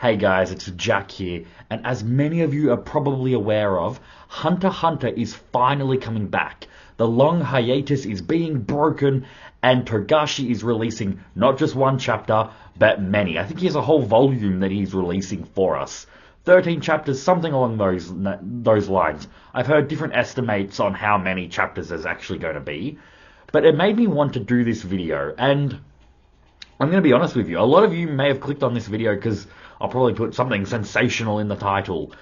Hey guys, it's Jack here, and as many of you are probably aware of, Hunter x Hunter is finally coming back. The long hiatus is being broken, and Togashi is releasing not just one chapter, but many. I think he has a whole volume that he's releasing for us. 13 chapters, something along those lines. I've heard different estimates on how many chapters there's actually going to be, but it made me want to do this video, and I'm going to be honest with you. A lot of you may have clicked on this video because I'll probably put something sensational in the title.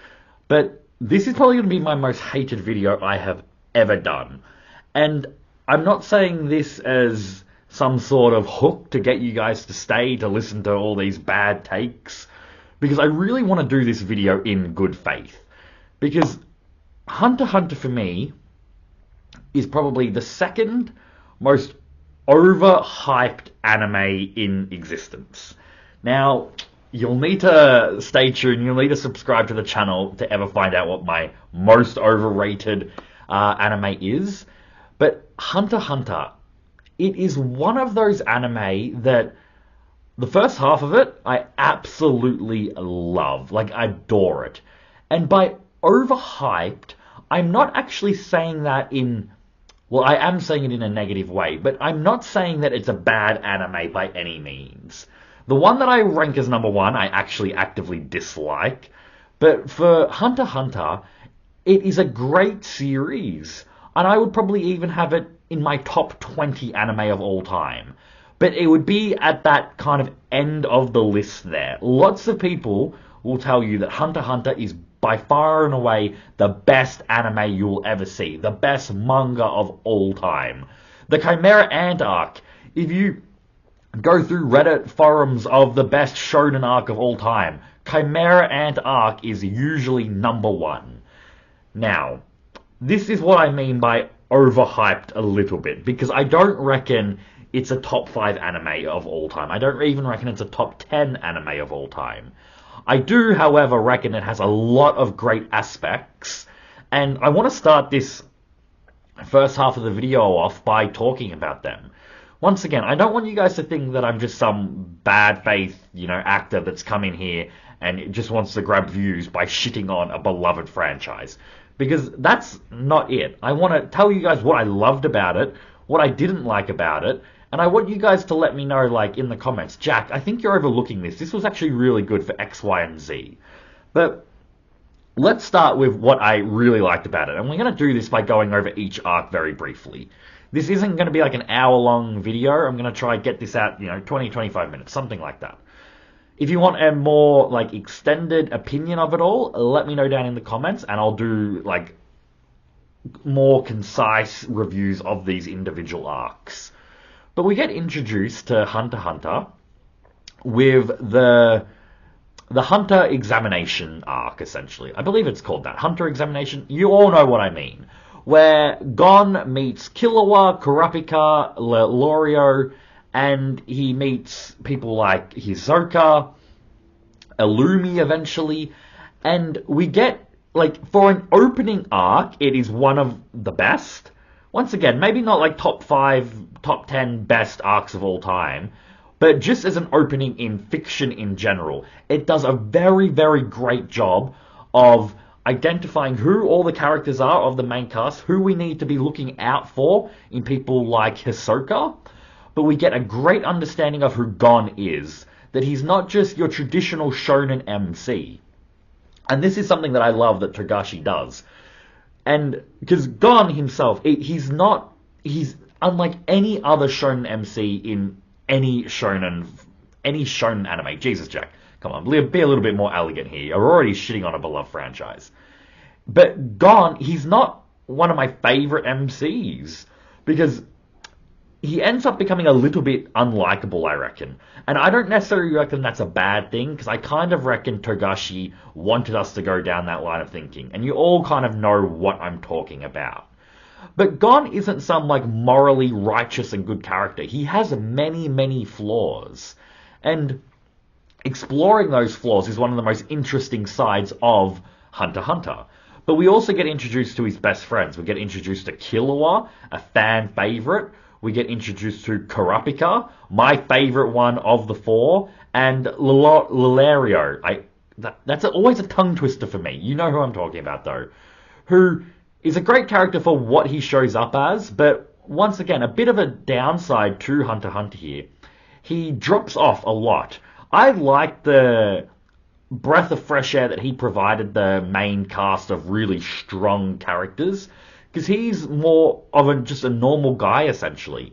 But this is probably going to be my most hated video I have ever done. And I'm not saying this as some sort of hook to get you guys to stay to listen to all these bad takes. Because I really want to do this video in good faith. Because Hunter x Hunter for me is probably the second most overhyped anime in existence. Now, you'll need to stay tuned, you'll need to subscribe to the channel to ever find out what my most overrated anime is. But Hunter x Hunter, it is one of those anime that the first half of it, I absolutely love. Like, I adore it. And by overhyped, I'm not actually saying that in... Well, I am saying it in a negative way, but I'm not saying that it's a bad anime by any means. The one that I rank as number one, I actually actively dislike. But for Hunter x Hunter, it is a great series. And I would probably even have it in my top 20 anime of all time. But it would be at that kind of end of the list there. Lots of people will tell you that Hunter x Hunter is by far and away the best anime you'll ever see. The best manga of all time. The Chimera Ant arc. If you go through Reddit forums of the best shonen arc of all time, Chimera Ant arc is usually number one. Now, this is what I mean by overhyped a little bit. Because I don't reckon it's a top 5 anime of all time. I don't even reckon it's a top 10 anime of all time. I do, however, reckon it has a lot of great aspects, and I want to start this first half of the video off by talking about them. Once again, I don't want you guys to think that I'm just some bad faith, actor that's come in here and just wants to grab views by shitting on a beloved franchise. Because that's not it. I want to tell you guys what I loved about it, what I didn't like about it, and I want you guys to let me know, like, in the comments, Jack, I think you're overlooking this. This was actually really good for X, Y, and Z. But let's start with what I really liked about it. And we're going to do this by going over each arc very briefly. This isn't going to be like an hour-long video. I'm going to try and get this out, 20, 25 minutes, something like that. If you want a more, like, extended opinion of it all, let me know down in the comments, and I'll do, like, more concise reviews of these individual arcs. But we get introduced to Hunter x Hunter with the Hunter Examination arc, essentially. I believe it's called that. Hunter Examination. You all know what I mean. Where Gon meets Killua, Kurapika, Lorio, and he meets people like Hisoka, Illumi eventually, and we get, like, for an opening arc, it is one of the best. Once again, maybe not like top 5, top 10 best arcs of all time, but just as an opening in fiction in general, it does a very, very great job of identifying who all the characters are of the main cast, who we need to be looking out for in people like Hisoka, but we get a great understanding of who Gon is, that he's not just your traditional shonen MC. And this is something that I love that Togashi does. And because Gon himself, he's unlike any other shonen MC in any shonen anime. Jesus, Jack, come on, be a little bit more elegant here. You're already shitting on a beloved franchise. But Gon, he's not one of my favorite MCs because he ends up becoming a little bit unlikable, I reckon. And I don't necessarily reckon that's a bad thing, because I kind of reckon Togashi wanted us to go down that line of thinking. And you all kind of know what I'm talking about. But Gon isn't some, like, morally righteous and good character. He has many, many flaws. And exploring those flaws is one of the most interesting sides of Hunter x Hunter. But we also get introduced to his best friends. We get introduced to Killua, a fan favorite. We get introduced to Kurapika, my favorite one of the four, and Lilario. That's always a tongue twister for me. You know who I'm talking about, though. Who is a great character for what he shows up as, but once again, a bit of a downside to Hunter x Hunter here. He drops off a lot. I like the breath of fresh air that he provided the main cast of really strong characters, because he's more of just a normal guy, essentially.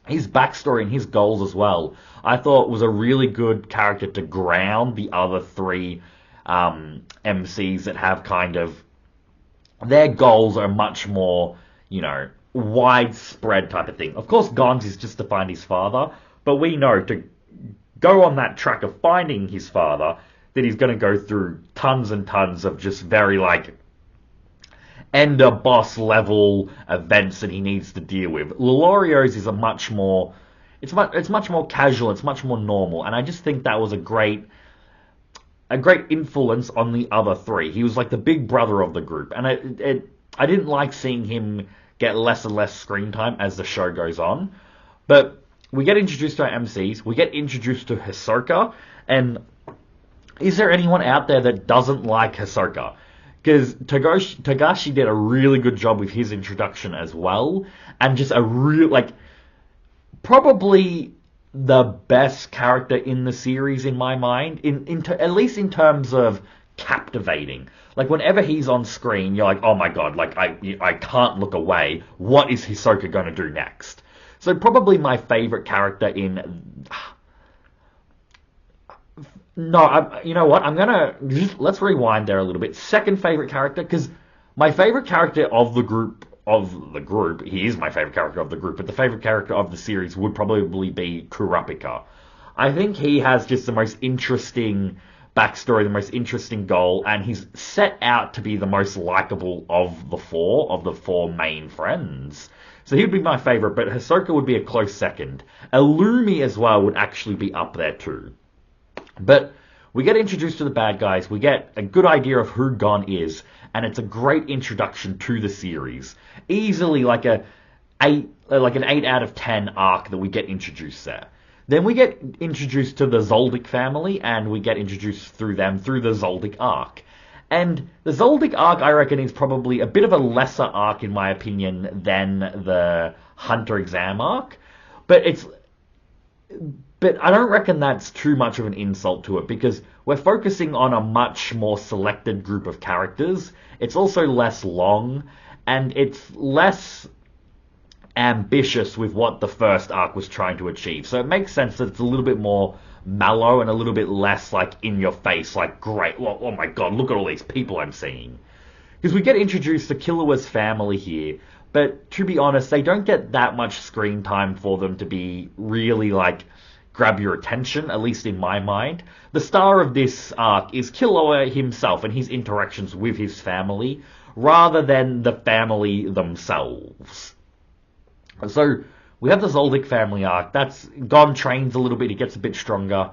His backstory and his goals as well, I thought was a really good character to ground the other three MCs that have kind of their goals are much more, widespread type of thing. Of course, Gon's is just to find his father, but we know to go on that track of finding his father that he's going to go through tons and tons of just very ender boss level events that he needs to deal with. Lorio's is a much more, it's much more casual, it's much more normal, and I just think that was a great influence on the other three. He was like the big brother of the group, and I didn't like seeing him get less and less screen time as the show goes on. But we get introduced to our MCs, we get introduced to Hisoka, and is there anyone out there that doesn't like Hisoka? Because Togashi did a really good job with his introduction as well, and just a real, probably the best character in the series in my mind, at least in terms of captivating. Like, whenever he's on screen, you're like, oh my god, I can't look away. What is Hisoka going to do next? So probably my favorite character in... No, you know what? Let's rewind there a little bit. Second favorite character, because my favorite character of the group, he is my favorite character of the group, but the favorite character of the series would probably be Kurapika. I think he has just the most interesting backstory, the most interesting goal, and he's set out to be the most likable of the four main friends. So he would be my favorite, but Hisoka would be a close second. Illumi as well would actually be up there too. But we get introduced to the bad guys, we get a good idea of who Gon is, and it's a great introduction to the series. Easily an 8 out of 10 arc that we get introduced there. Then we get introduced to the Zoldyck family, and we get introduced through them through the Zoldyck arc. And the Zoldyck arc, I reckon, is probably a bit of a lesser arc, in my opinion, than the Hunter exam arc. But I don't reckon that's too much of an insult to it, because we're focusing on a much more selected group of characters. It's also less long, and it's less ambitious with what the first arc was trying to achieve. So it makes sense that it's a little bit more mellow and a little bit less in your face, great, well, oh my god, look at all these people I'm seeing. Because we get introduced to Killua's family here, but to be honest, they don't get that much screen time for them to be really grab your attention, at least in my mind. The star of this arc is Killua himself and his interactions with his family, rather than the family themselves. So, we have the Zoldyck family arc. That's Gon trains a little bit, he gets a bit stronger.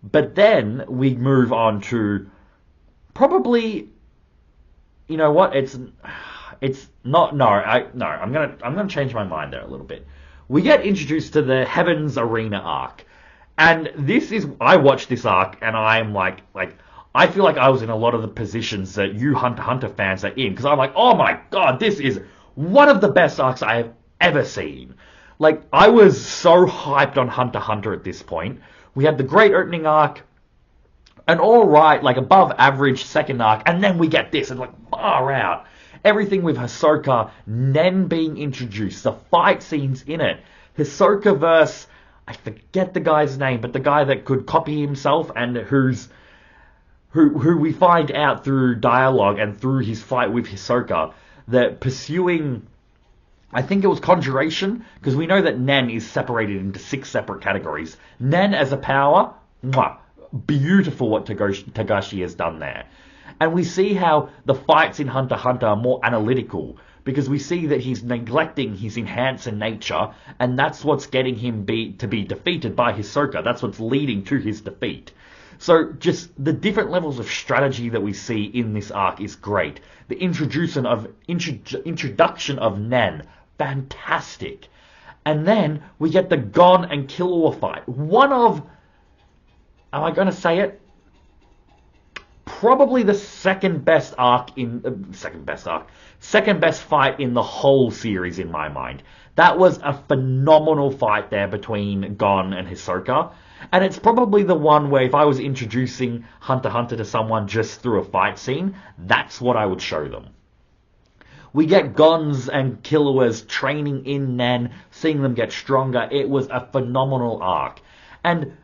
But then, we move on to probably... You know what? It's not... No, I'm gonna change my mind there a little bit. We get introduced to the Heavens Arena arc. And I watched this arc, and I'm I feel like I was in a lot of the positions that you Hunter x Hunter fans are in, because I'm like, oh my god, this is one of the best arcs I have ever seen. I was so hyped on Hunter x Hunter at this point. We had the great opening arc, an alright, above average second arc, and then we get this, and far out. Everything with Hisoka, Nen being introduced, the fight scenes in it, Hisoka versus... I forget the guy's name, but the guy that could copy himself and who we find out through dialogue and through his fight with Hisoka that pursuing, I think it was conjuration, because we know that Nen is separated into 6 separate categories. Nen as a power, mwah, beautiful what Togashi has done there. And we see how the fights in Hunter x Hunter are more analytical, because we see that he's neglecting his enhancer nature, and that's what's getting him to be defeated by Hisoka. That's what's leading to his defeat. So just the different levels of strategy that we see in this arc is great. The introduction of Nen, fantastic. And then we get the Gon and Killua fight. One of am I going to say it? Probably the second best arc in second best fight in the whole series in my mind. That was a phenomenal fight there between Gon and Hisoka. And it's probably the one where if I was introducing Hunter x Hunter to someone just through a fight scene, that's what I would show them. We get Gon's and Killua's training in Nen, seeing them get stronger. It was a phenomenal arc. And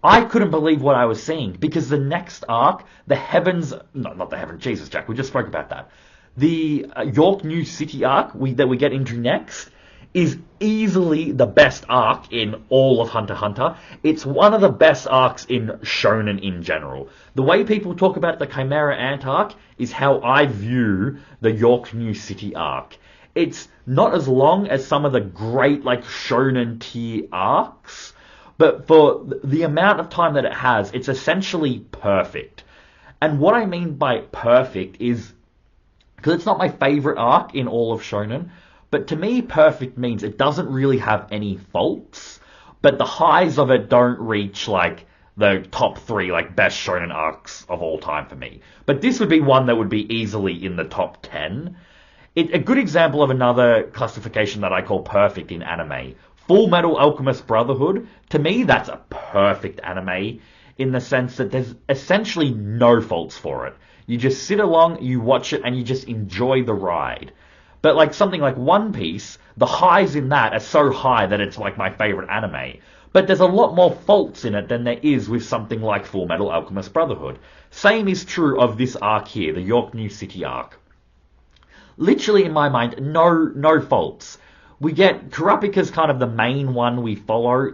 I couldn't believe what I was seeing because the next arc, the Heavens, no, not the Heavens, Jesus, Jack, we just spoke about that. The York New City arc that we get into next is easily the best arc in all of Hunter x Hunter. It's one of the best arcs in Shonen in general. The way people talk about the Chimera Ant arc is how I view the York New City arc. It's not as long as some of the great like Shonen tier arcs, but for the amount of time that it has, it's essentially perfect. And what I mean by perfect is, because it's not my favorite arc in all of Shonen, but to me, perfect means it doesn't really have any faults, but the highs of it don't reach like the top 3 like best shonen arcs of all time for me. But this would be one that would be easily in the top 10. A good example of another classification that I call perfect in anime, Full Metal Alchemist Brotherhood. To me, that's a perfect anime in the sense that there's essentially no faults for it. You just sit along, you watch it, and you just enjoy the ride. But like something like One Piece, the highs in that are so high that it's like my favorite anime. But there's a lot more faults in it than there is with something like Full Metal Alchemist Brotherhood. Same is true of this arc here, the York New City arc. Literally, in my mind, no faults. We get Kurapika's kind of the main one we follow.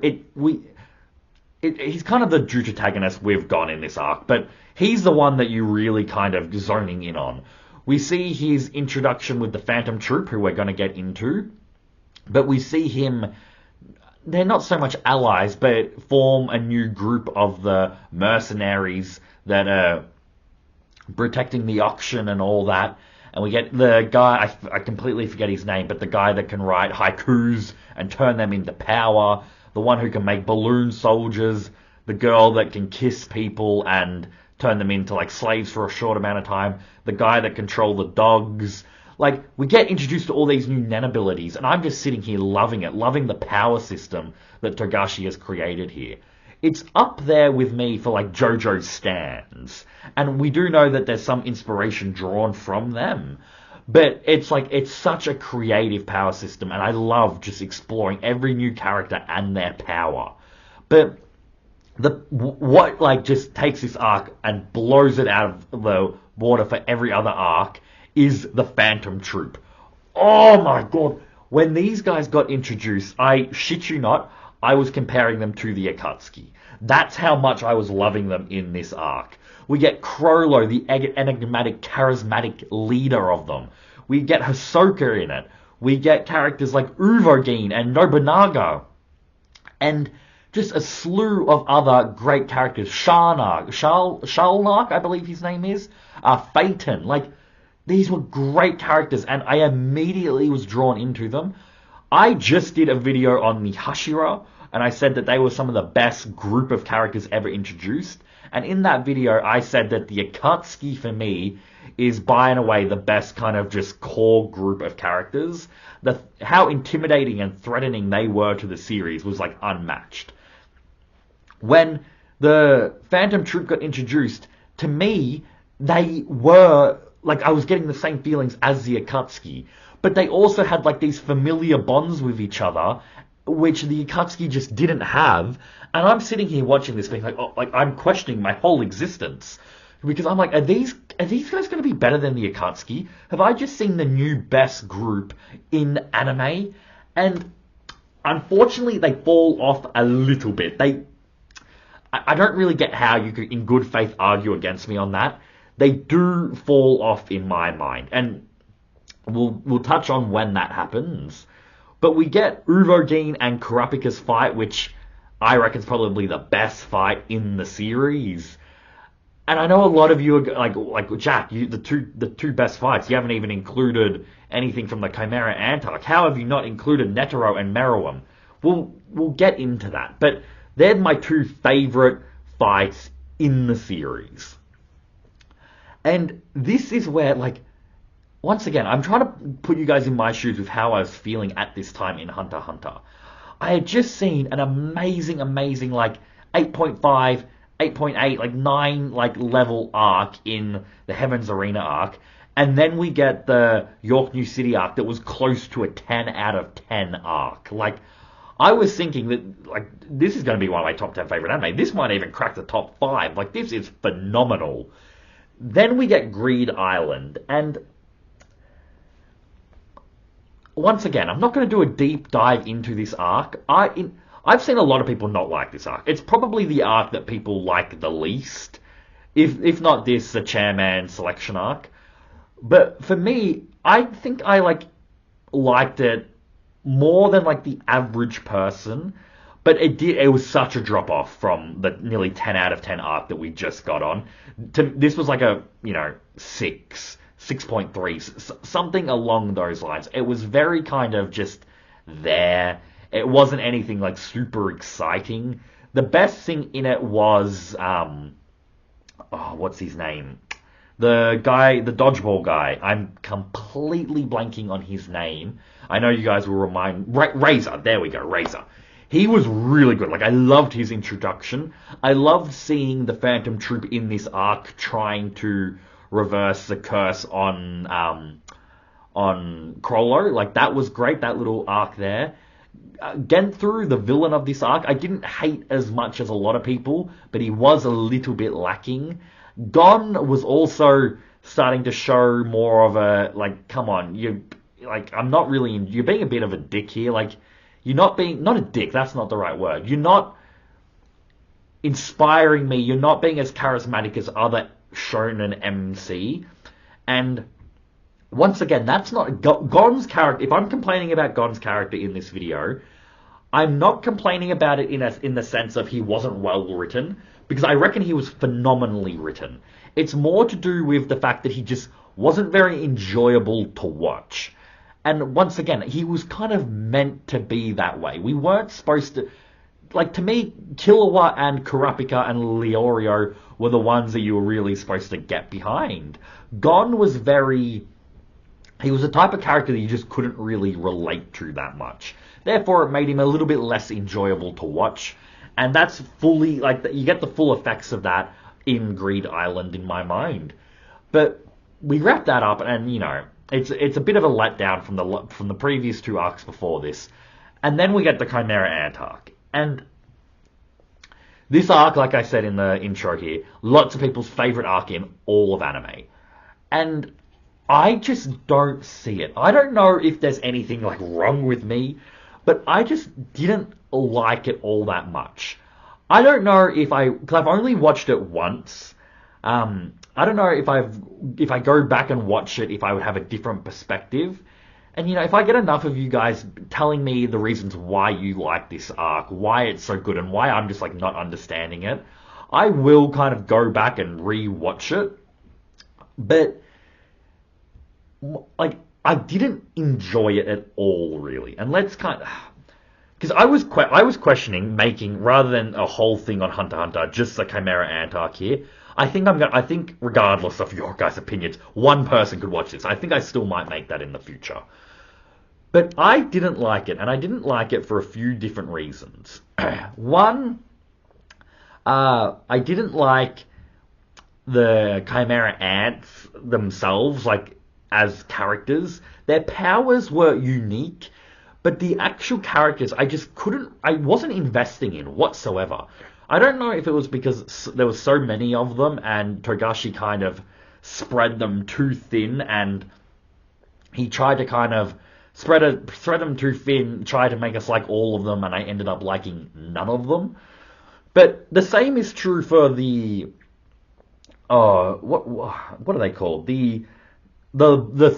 He's kind of the protagonist we've got in this arc, but he's the one that you really kind of zoning in on. We see his introduction with the Phantom Troop, who we're going to get into, but we see him, they're not so much allies, but form a new group of the mercenaries that are protecting the auction and all that. And we get the guy, I completely forget his name, but the guy that can write haikus and turn them into power, the one who can make balloon soldiers, the girl that can kiss people and turn them into like slaves for a short amount of time, the guy that control the dogs. Like, we get introduced to all these new Nen abilities, and I'm just sitting here loving it, loving the power system that Togashi has created here. It's up there with me for like JoJo's stands, and we do know that there's some inspiration drawn from them, but it's like, it's such a creative power system, and I love just exploring every new character and their power. But what like just takes this arc and blows it out of the water for every other arc is the Phantom Troop. Oh my god, when these guys got introduced, I shit you not, I was comparing them to the Akatsuki. That's how much I was loving them in this arc. We get Crollo, the enigmatic, charismatic leader of them. We get Hisoka in it. We get characters like Uvogin and Nobunaga. And just a slew of other great characters. Shalnark, I believe his name is. Phaeton. Like, these were great characters, and I immediately was drawn into them. I just did a video on the Hashira, and I said that they were some of the best group of characters ever introduced. And in that video, I said that the Akatsuki, for me, is by and away the best kind of just core group of characters. How intimidating and threatening they were to the series was like unmatched. When the Phantom Troop got introduced, to me, they were, like, I was getting the same feelings as the Akatsuki. But they also had, like, these familiar bonds with each other, which the Akatsuki just didn't have. And I'm sitting here watching this being like, oh, like, I'm questioning my whole existence. Because I'm like, are these guys going to be better than the Akatsuki? Have I just seen the new best group in anime? And unfortunately, they fall off a little bit. I don't really get how you could, in good faith, argue against me on that. They do fall off in my mind. And we'll touch on when that happens. But we get Uvogin and Kurapika's fight, which I reckon is probably the best fight in the series. And I know a lot of you are like Jack, the two best fights. You haven't even included anything from the Chimera Ant arc. How have you not included Netero and Meruem? We'll get into that. But they're my two favorite fights in the series. And this is where, like, once again, I'm trying to put you guys in my shoes with how I was feeling at this time in Hunter x Hunter. I had just seen an amazing, like, 8.5, 8.8, like, 9, like, level arc in the Heaven's Arena arc. And then we get the York New City arc that was close to a 10 out of 10 arc. Like, I was thinking that, like, this is going to be one of my top 10 favorite anime. This might even crack the top 5. Like, this is phenomenal. Then we get Greed Island, and once again, I'm not going to do a deep dive into this arc. I've seen a lot of people not like this arc. It's probably the arc that people like the least, if not this, the Chairman selection arc. But for me, I think I liked it more than like the average person. But it was such a drop off from the nearly 10 out of 10 arc that we just got on. This was like a, 6.3, something along those lines. It was very kind of just there. It wasn't anything like super exciting. The best thing in it was, what's his name? The dodgeball guy. I'm completely blanking on his name. I know you guys will remind... Razor, there we go, Razor. He was really good. Like, I loved his introduction. I loved seeing the Phantom Troop in this arc trying to reverse the curse on Crollo. Like, that was great, that little arc there. Genthru, the villain of this arc, I didn't hate as much as a lot of people, but he was a little bit lacking. Gon was also starting to show more of a, like, come on, I'm not really, you're being a bit of a dick here, like, you're not a dick, that's not the right word. You're not inspiring me, you're not being as charismatic as other shonen MC. And once again, that's not Gon's character. If I'm complaining about Gon's character in this video, I'm not complaining about it in the sense of he wasn't well written, because I reckon he was phenomenally written. It's more to do with the fact that he just wasn't very enjoyable to watch. And once again, he was kind of meant to be that way. We weren't supposed to... Like, to me, Killua and Kurapika and Leorio were the ones that you were really supposed to get behind. Gon was very... He was the type of character that you just couldn't really relate to that much. Therefore, it made him a little bit less enjoyable to watch. And that's fully... Like, you get the full effects of that in Greed Island, in my mind. But we wrap that up, and, it's a bit of a letdown from the previous two arcs before this. And then we get the Chimera Ant arc. And this arc, like I said in the intro here, lots of people's favourite arc in all of anime. And I just don't see it. I don't know if there's anything like wrong with me, but I just didn't like it all that much. I don't know because I've only watched it once. I don't know if I go back and watch it, if I would have a different perspective. And, if I get enough of you guys telling me the reasons why you like this arc, why it's so good, and why I'm just, like, not understanding it, I will kind of go back and re-watch it. But, like, I didn't enjoy it at all, really. And let's kind of... Because I was questioning making, rather than a whole thing on Hunter x Hunter, just the Chimera Ant arc here. I think regardless of your guys' opinions, one person could watch this. I think I still might make that in the future. But I didn't like it, and I didn't like it for a few different reasons. One, I didn't like the Chimera Ants themselves, like, as characters. Their powers were unique, but the actual characters I wasn't investing in whatsoever. I don't know if it was because there were so many of them and Togashi kind of spread them too thin, and he tried to kind of spread them too thin, tried to make us like all of them, and I ended up liking none of them. But the same is true for the what are they called? The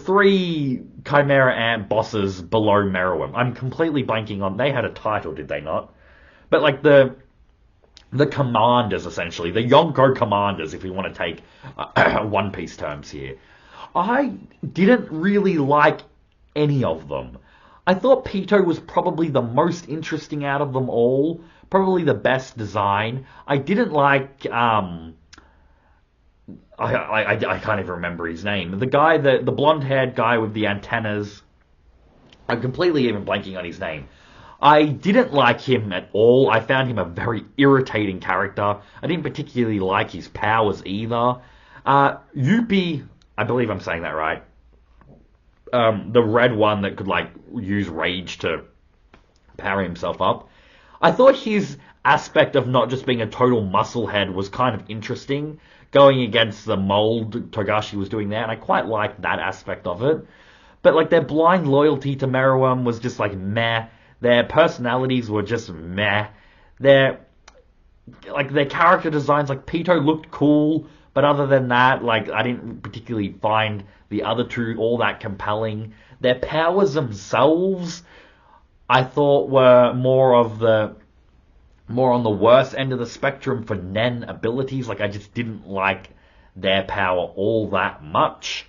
three Chimera Ant bosses below Meruem. I'm completely blanking on... They had a title, did they not? But like the commanders, essentially. The Yonko commanders, if we want to take One Piece terms here. I didn't really like any of them. I thought Pito was probably the most interesting out of them all, probably the best design. I didn't like I can't even remember his name. The guy, the blonde-haired guy with the antennas. I'm completely even blanking on his name. I didn't like him at all. I found him a very irritating character. I didn't particularly like his powers either. Yuppie, I believe I'm saying that right. The red one that could like use rage to power himself up. I thought his aspect of not just being a total musclehead was kind of interesting, going against the mold Togashi was doing there, and I quite liked that aspect of it. But like their blind loyalty to Meruem was just like meh. Their personalities were just meh. Their their character designs, like Pito looked cool, but other than that, like I didn't particularly find the other two all that compelling. Their powers themselves, I thought were more on the worst end of the spectrum for Nen abilities. Like I just didn't like their power all that much.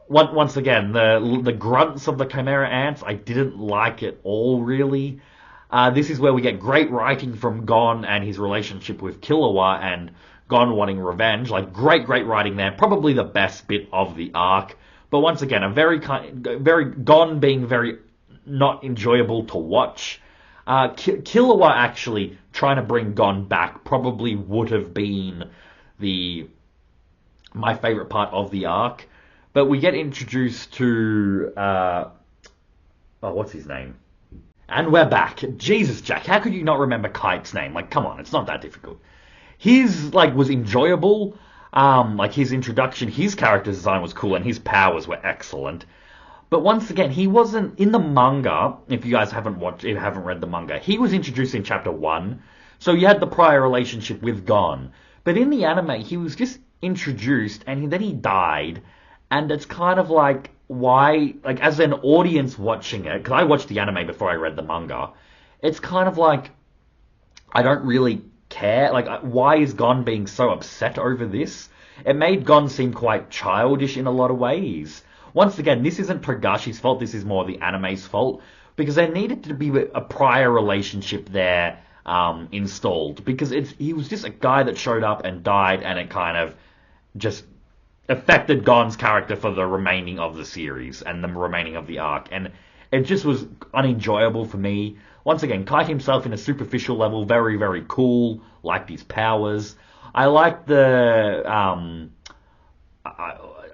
Once again, the grunts of the Chimera Ants, I didn't like it all really. This is where we get great writing from Gon and his relationship with Killua and Gon wanting revenge. Like great writing there. Probably the best bit of the arc. But once again, a very Gon being very not enjoyable to watch. Killua actually trying to bring Gon back probably would have been my favorite part of the arc. But we get introduced to what's his name? And we're back. Jesus, Jack, how could you not remember Kite's name? Like, come on, it's not that difficult. His was enjoyable. Like his introduction, his character design was cool, and his powers were excellent. But once again, he wasn't in the manga. If you guys haven't read the manga, he was introduced in chapter 1. So you had the prior relationship with Gon. But in the anime, he was just introduced, and then he died. And it's kind of like, why, like as an audience watching it, because I watched the anime before I read the manga, it's kind of like, I don't really care. Like, why is Gon being so upset over this? It made Gon seem quite childish in a lot of ways. Once again, this isn't Togashi's fault, this is more the anime's fault, because there needed to be a prior relationship there installed, because he was just a guy that showed up and died, and it kind of just affected Gon's character for the remaining of the series and the remaining of the arc, and it just was unenjoyable for me. Once again, Kite himself in a superficial level, very cool, liked his powers. I liked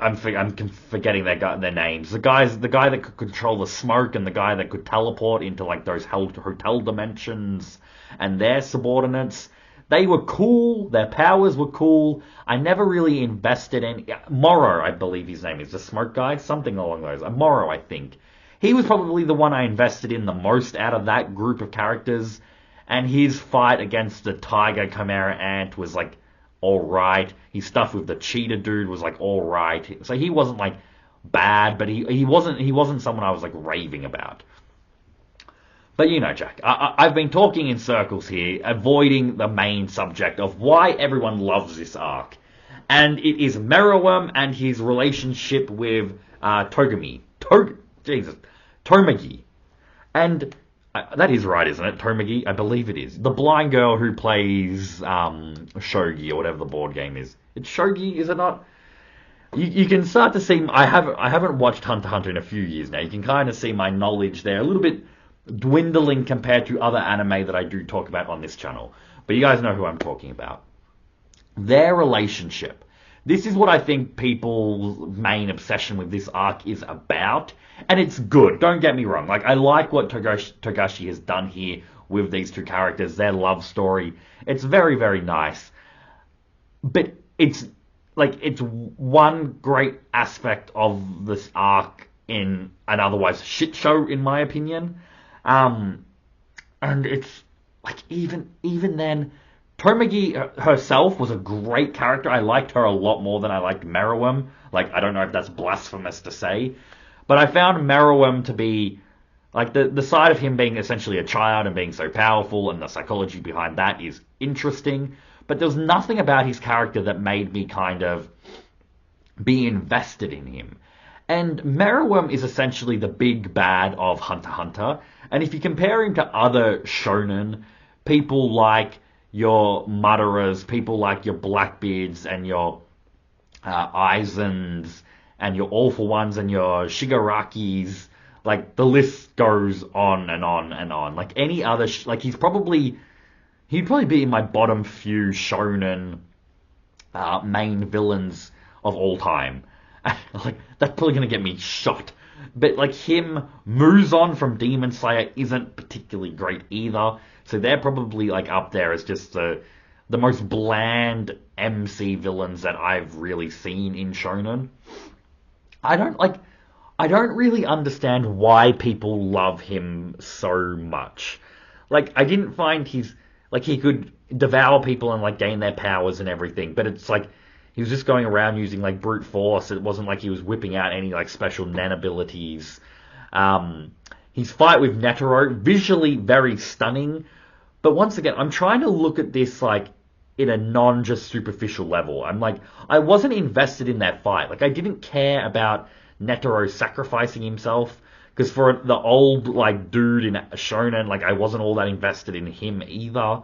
I'm forgetting their names. The guy that could control the smoke and the guy that could teleport into like those hotel dimensions and their subordinates. They were cool. Their powers were cool. I never really invested in Moro, I believe his name is, the smoke guy, something along those. Moro, I think. He was probably the one I invested in the most out of that group of characters, and his fight against the Tiger Chimera Ant was like alright. His stuff with the cheetah dude was like alright. So he wasn't like bad, but he wasn't someone I was like raving about. But you know, Jack, I've been talking in circles here, avoiding the main subject of why everyone loves this arc. And it is Meruem and his relationship with Tomagi. And that is right, isn't it? Tomagi? I believe it is. The blind girl who plays Shogi, or whatever the board game is. It's Shogi, is it not? You can start to see, I haven't watched Hunter x Hunter in a few years now. You can kind of see my knowledge there a little bit dwindling compared to other anime that I do talk about on this channel. But you guys know who I'm talking about. Their relationship. This is what I think people's main obsession with this arc is about. And it's good, don't get me wrong. Like, I like what Togashi has done here with these two characters, their love story. It's very nice. But it's one great aspect of this arc in an otherwise shit show, in my opinion. And it's like even then, Tomagi herself was a great character. I liked her a lot more than I liked Meruem. Like, I don't know if that's blasphemous to say, but I found Meruem to be like the side of him being essentially a child and being so powerful, and the psychology behind that is interesting. But there was nothing about his character that made me kind of be invested in him. And Meruem is essentially the big bad of Hunter x Hunter. And if you compare him to other shonen, people like your Murderers, people like your Blackbeards and your Aizens and your Awful Ones and your Shigarakis, like the list goes on and on and on. Like any other, like he'd probably be in my bottom few shonen main villains of all time. Like that's probably gonna get me shot. But like him, Muzan from Demon Slayer isn't particularly great either. So they're probably like up there as just the most bland MC villains that I've really seen in shonen. I don't like I don't really understand why people love him so much. Like I didn't find he's like he could devour people and like gain their powers and everything, but it's like he was just going around using like brute force. It wasn't like he was whipping out any like special nen abilities. His fight with Netero, visually very stunning, but once again, I'm trying to look at this like in a non just superficial level. I'm like, I wasn't invested in that fight. Like I didn't care about Netero sacrificing himself. Because for the old like dude in Shonen, like I wasn't all that invested in him either.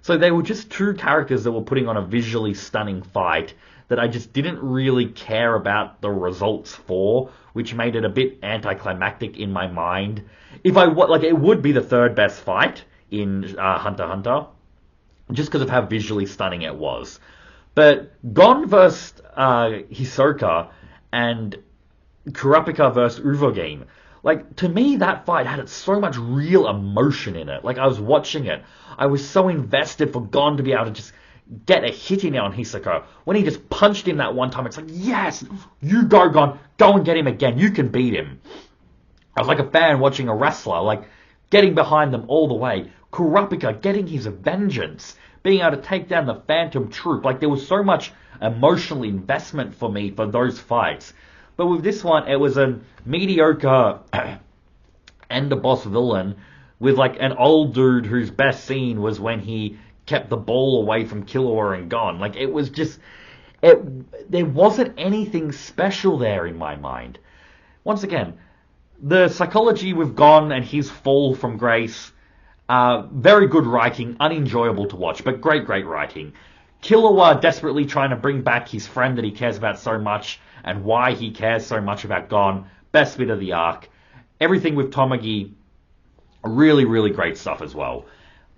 So they were just two characters that were putting on a visually stunning fight that I just didn't really care about the results for, which made it a bit anticlimactic in my mind. If I like, it would be the third best fight in Hunter x Hunter, just because of how visually stunning it was. But Gon vs Hisoka and Kurapika vs Uvogin. Like, to me, that fight had so much real emotion in it. Like, I was watching it. I was so invested for Gon to be able to just get a hit in on Hisoka. When he just punched him that one time, it's like, yes, you go, Gon. Go and get him again. You can beat him. I was like a fan watching a wrestler, like, getting behind them all the way. Kurapika getting his vengeance. Being able to take down the Phantom Troop. Like, there was so much emotional investment for me for those fights. But with this one, it was a mediocre end boss villain with like an old dude whose best scene was when he kept the ball away from Killua and Gon. Like it was just, there wasn't anything special there in my mind. Once again, the psychology with Gon and his fall from grace, very good writing, unenjoyable to watch, but great writing. Killua desperately trying to bring back his friend that he cares about so much, and why he cares so much about Gon. Best bit of the arc. Everything with Tomogi, really great stuff as well.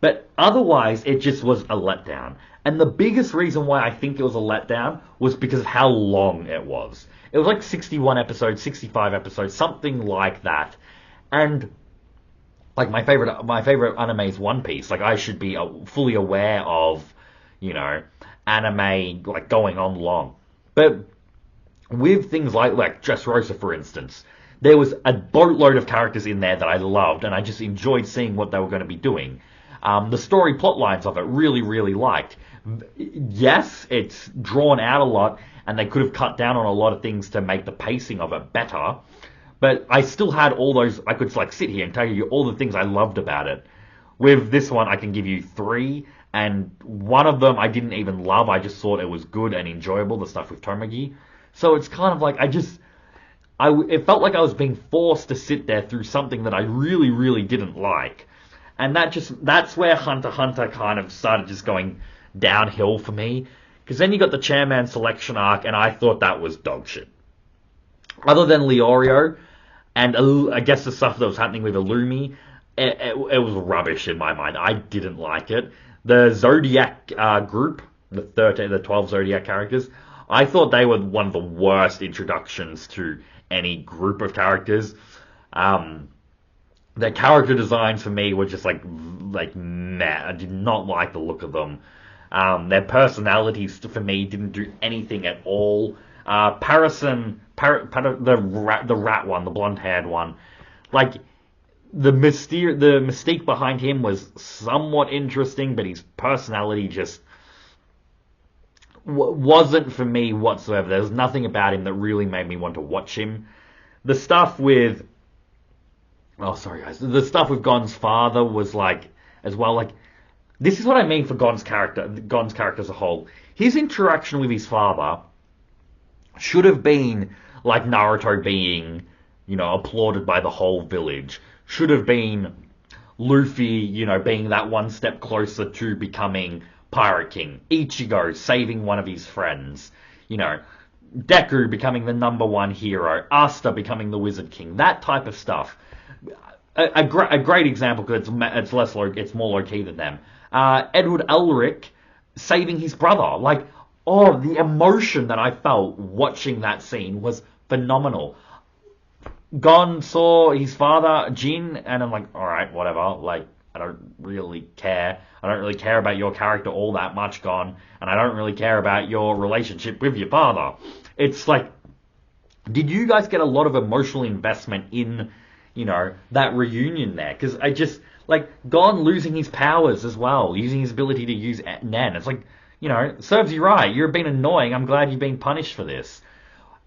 But otherwise, it just was a letdown. And the biggest reason why I think it was a letdown was because of how long it was. It was like 61 episodes, 65 episodes, something like that. And like my favorite anime is One Piece. Like I should be fully aware of, you know, anime like going on long. But with things like Dressrosa, for instance, there was a boatload of characters in there that I loved, and I just enjoyed seeing what they were going to be doing. The story plot lines of it really liked. Yes, it's drawn out a lot, and they could have cut down on a lot of things to make the pacing of it better. But I still had all those. I could like sit here and tell you all the things I loved about it. With this one, I can give you 3, and one of them I didn't even love. I just thought it was good and enjoyable. The stuff with Tomogi. So it's kind of like it felt like I was being forced to sit there through something that I really didn't like. And that's where Hunter x Hunter kind of started just going downhill for me. Because then you got the Chairman selection arc, and I thought that was dog shit. Other than Leorio, and I guess the stuff that was happening with Illumi, it was rubbish in my mind. I didn't like it. The Zodiac group, the 12 Zodiac characters, I thought they were one of the worst introductions to any group of characters. Their character designs for me were just like meh. I did not like the look of them. Their personalities for me didn't do anything at all. The rat one, the blonde-haired one, like the mystique behind him was somewhat interesting, but his personality just wasn't for me whatsoever. There was nothing about him that really made me want to watch him. The stuff with the stuff with Gon's father was like, as well, like, this is what I mean for Gon's character as a whole. His interaction with his father should have been like Naruto being, applauded by the whole village. Should have been Luffy, being that one step closer to becoming Pirate King. Ichigo saving one of his friends. Deku becoming the number one hero. Asta becoming the Wizard King. That type of stuff. A great example, because it's more low key than them. Edward Elric saving his brother. Like, oh, the emotion that I felt watching that scene was phenomenal. Gon saw his father, Jin, and I'm like, alright, whatever. Like, I don't really care. I don't really care about your character all that much, Gon, and I don't really care about your relationship with your father. It's like, did you guys get a lot of emotional investment in, that reunion there? Because I just, like, Gon losing his powers as well, using his ability to use Nen. It's like, serves you right. You're being annoying. I'm glad you're being punished for this.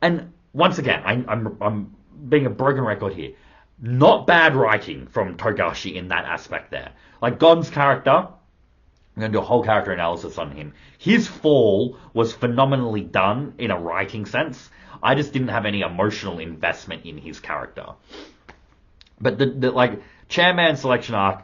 And once again, I'm being a broken record here. Not bad writing from Togashi in that aspect there. Like, Gon's character, I'm going to do a whole character analysis on him. His fall was phenomenally done in a writing sense. I just didn't have any emotional investment in his character. But the Chairman Selection arc,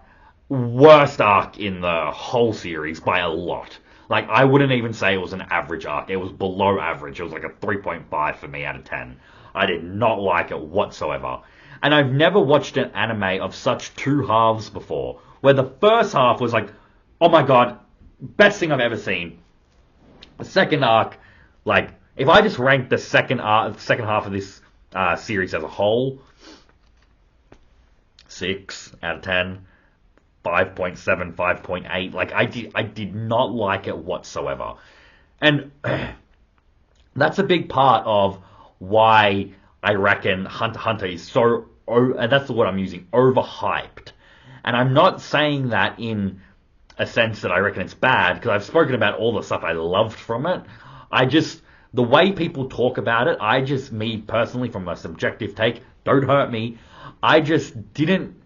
worst arc in the whole series by a lot. Like, I wouldn't even say it was an average arc. It was below average. It was like a 3.5 for me out of 10. I did not like it whatsoever. And I've never watched an anime of such two halves before, where the first half was like, oh my god, best thing I've ever seen. The second arc, like, if I just rank the second half of this series as a whole, 6 out of 10, 5.7, 5.8. Like, I did not like it whatsoever. And that's a big part of why I reckon Hunter x Hunter is so, and that's the word I'm using, overhyped. And I'm not saying that in a sense that I reckon it's bad, because I've spoken about all the stuff I loved from it. The way people talk about it, me personally, from a subjective take, don't hurt me, I just didn't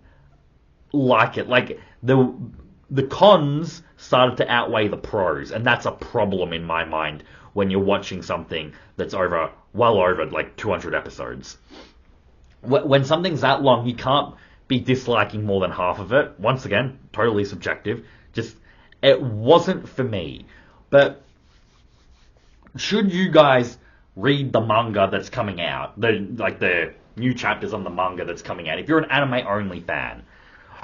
like it. Like, the cons started to outweigh the pros, and that's a problem in my mind when you're watching something that's well over like 200 episodes. When something's that long, you can't be disliking more than half of it. Once again, totally subjective. Just, it wasn't for me. But should you guys read the manga that's coming out, the new chapters on the manga that's coming out, if you're an anime only fan,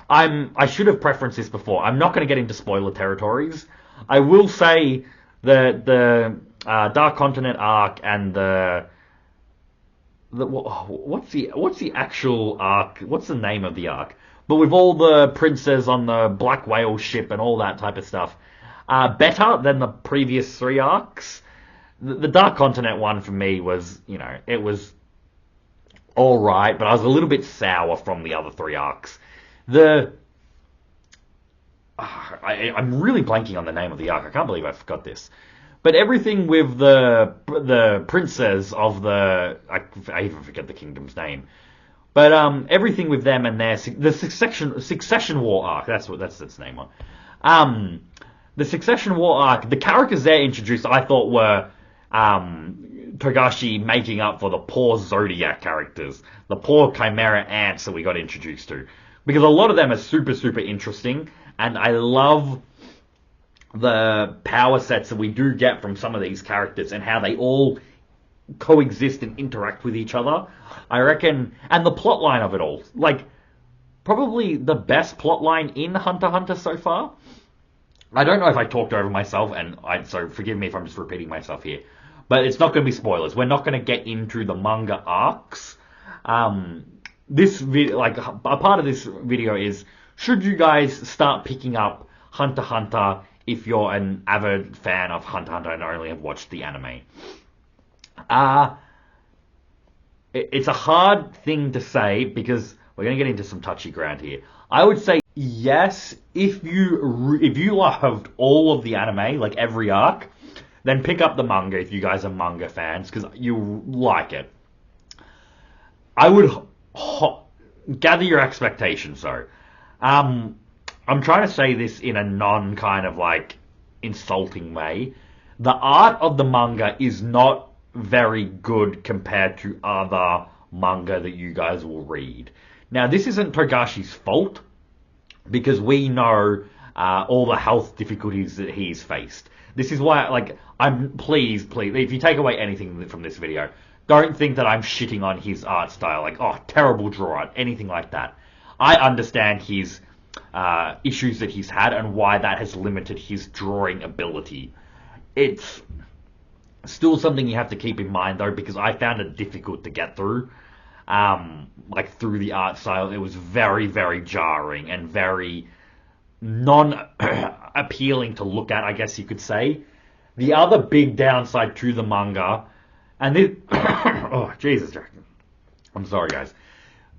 I should have preferenced this before. I'm not going to get into spoiler territories. I will say the Dark Continent arc and what's the actual arc? What's the name of the arc? But with all the princes on the Black Whale ship and all that type of stuff, better than the previous 3 arcs. The Dark Continent one for me was, it was alright, but I was a little bit sour from the other 3 arcs. I'm really blanking on the name of the arc. I can't believe I forgot this. But everything with the princes of I even forget the kingdom's name. But everything with them and the Succession War arc. That's its name on. The Succession War arc. The characters there introduced, I thought, were Togashi making up for the poor Zodiac characters, the poor Chimera ants that we got introduced to, because a lot of them are super, super interesting, and I love the power sets that we do get from some of these characters and how they all coexist and interact with each other. I reckon, and the plotline of it all, like, probably the best plotline in Hunter x Hunter so far. I don't know if I talked over myself, so forgive me if I'm just repeating myself here. But it's not going to be spoilers. We're not going to get into the manga arcs. This video, like, a part of this video is, should you guys start picking up Hunter x Hunter if you're an avid fan of Hunter x Hunter and only have watched the anime? It's a hard thing to say because we're going to get into some touchy ground here. I would say yes, if you loved all of the anime, like every arc, then pick up the manga if you guys are manga fans, because you like it. I would gather your expectations, though. I'm trying to say this in a non kind of like insulting way. The art of the manga is not very good compared to other manga that you guys will read. Now, this isn't Togashi's fault, because we know all the health difficulties that he's faced. This is why, like, please, if you take away anything from this video, don't think that I'm shitting on his art style, like, oh, terrible draw, anything like that. I understand his issues that he's had and why that has limited his drawing ability. It's still something you have to keep in mind, though, because I found it difficult to get through. Like, through the art style, it was very, very jarring and very non-appealing to look at, I guess you could say. The other big downside to the manga, and this... oh, Jesus, Jack. I'm sorry, guys.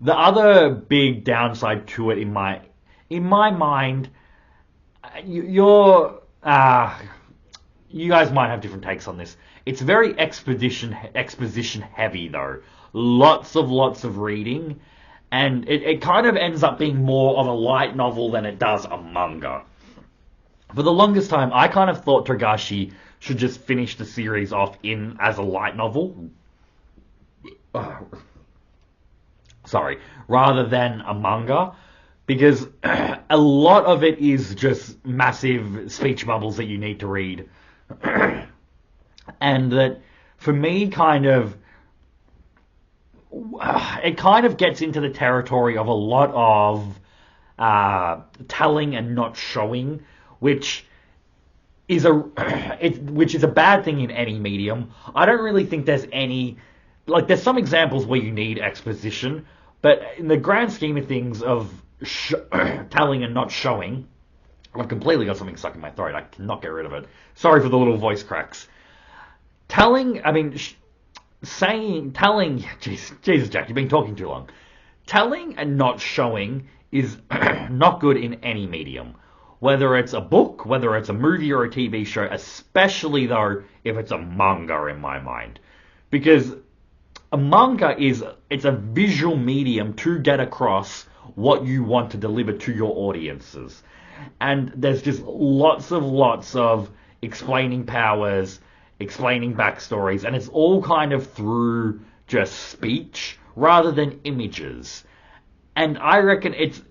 The other big downside to it, in my mind, you guys might have different takes on this. It's very exposition heavy, though. Lots of reading, and it kind of ends up being more of a light novel than it does a manga. For the longest time, I kind of thought Togashi should just finish the series off as a light novel. Sorry, rather than a manga, because a lot of it is just massive speech bubbles that you need to read. And that, for me, it kind of gets into the territory of a lot of telling and not showing, which is a bad thing in any medium. I don't really think there's any, like, there's some examples where you need exposition, but in the grand scheme of things of telling and not showing, I've completely got something stuck in my throat. I cannot get rid of it. Sorry for the little voice cracks. Telling, Jesus, Jack, you've been talking too long. Telling and not showing is not good in any medium. Whether it's a book, whether it's a movie or a TV show, especially, though, if it's a manga, in my mind. Because a manga it's a visual medium to get across what you want to deliver to your audiences. And there's just lots of explaining powers, explaining backstories, and it's all kind of through just speech rather than images. And I reckon it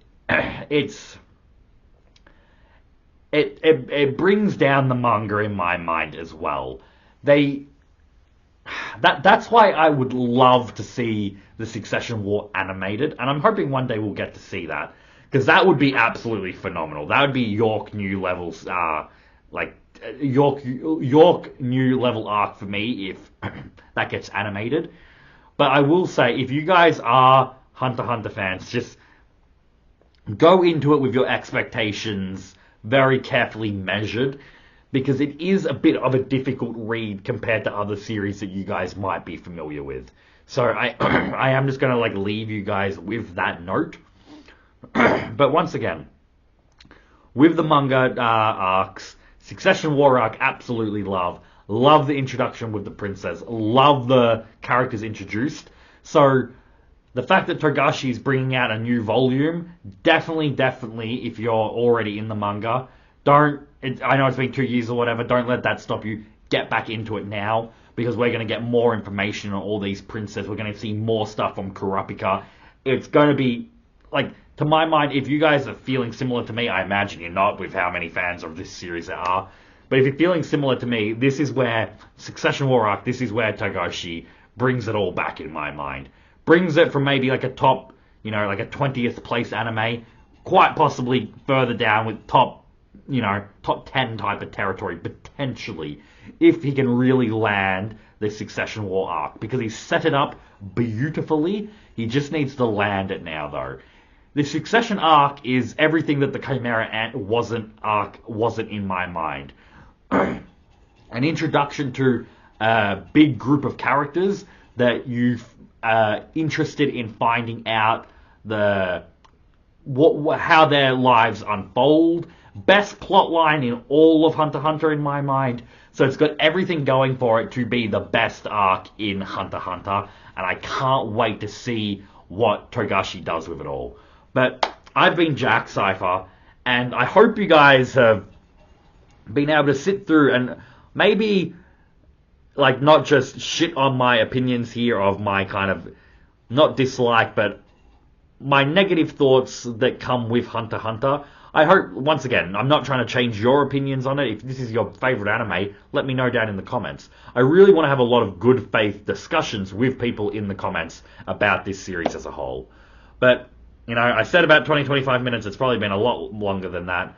brings down the manga in my mind as well. That's why I would love to see the Succession War animated, and I'm hoping one day we'll get to see that, because that would be absolutely phenomenal. That would be York New Level's York New Level arc for me if that gets animated. But I will say, if you guys are Hunter x Hunter fans, just go into it with your expectations very carefully measured, because it is a bit of a difficult read compared to other series that you guys might be familiar with. So I am just going to leave you guys with that note. But once again, with the manga arcs, Succession War arc, absolutely love. Love the introduction with the princess. Love the characters introduced. So the fact that Togashi is bringing out a new volume, definitely, if you're already in the manga, I know it's been 2 years or whatever, don't let that stop you. Get back into it now, because we're going to get more information on all these princes. We're going to see more stuff from Kurapika. It's going to be, to my mind, if you guys are feeling similar to me, I imagine you're not with how many fans of this series there are, but if you're feeling similar to me, this is where Succession War arc, this is where Togashi brings it all back in my mind. Brings it from maybe a top, a 20th place anime, quite possibly further down with top 10 type of territory, potentially, if he can really land the Succession War arc, because he's set it up beautifully. He just needs to land it now, though. The Succession arc is everything that the Chimera Ant wasn't in my mind. An introduction to a big group of characters that you're interested in finding out how their lives unfold. Best plotline in all of Hunter x Hunter in my mind. So it's got everything going for it to be the best arc in Hunter x Hunter, and I can't wait to see what Togashi does with it all. But I've been Jack Cypher, and I hope you guys have been able to sit through and maybe like, not just shit on my opinions here of my kind of, not dislike, but my negative thoughts that come with Hunter x Hunter. I hope, once again, I'm not trying to change your opinions on it. If this is your favorite anime, let me know down in the comments. I really want to have a lot of good faith discussions with people in the comments about this series as a whole. But, I said about 20, 25 minutes. It's probably been a lot longer than that.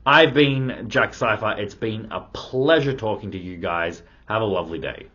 I've been Jack Cypher. It's been a pleasure talking to you guys. Have a lovely day.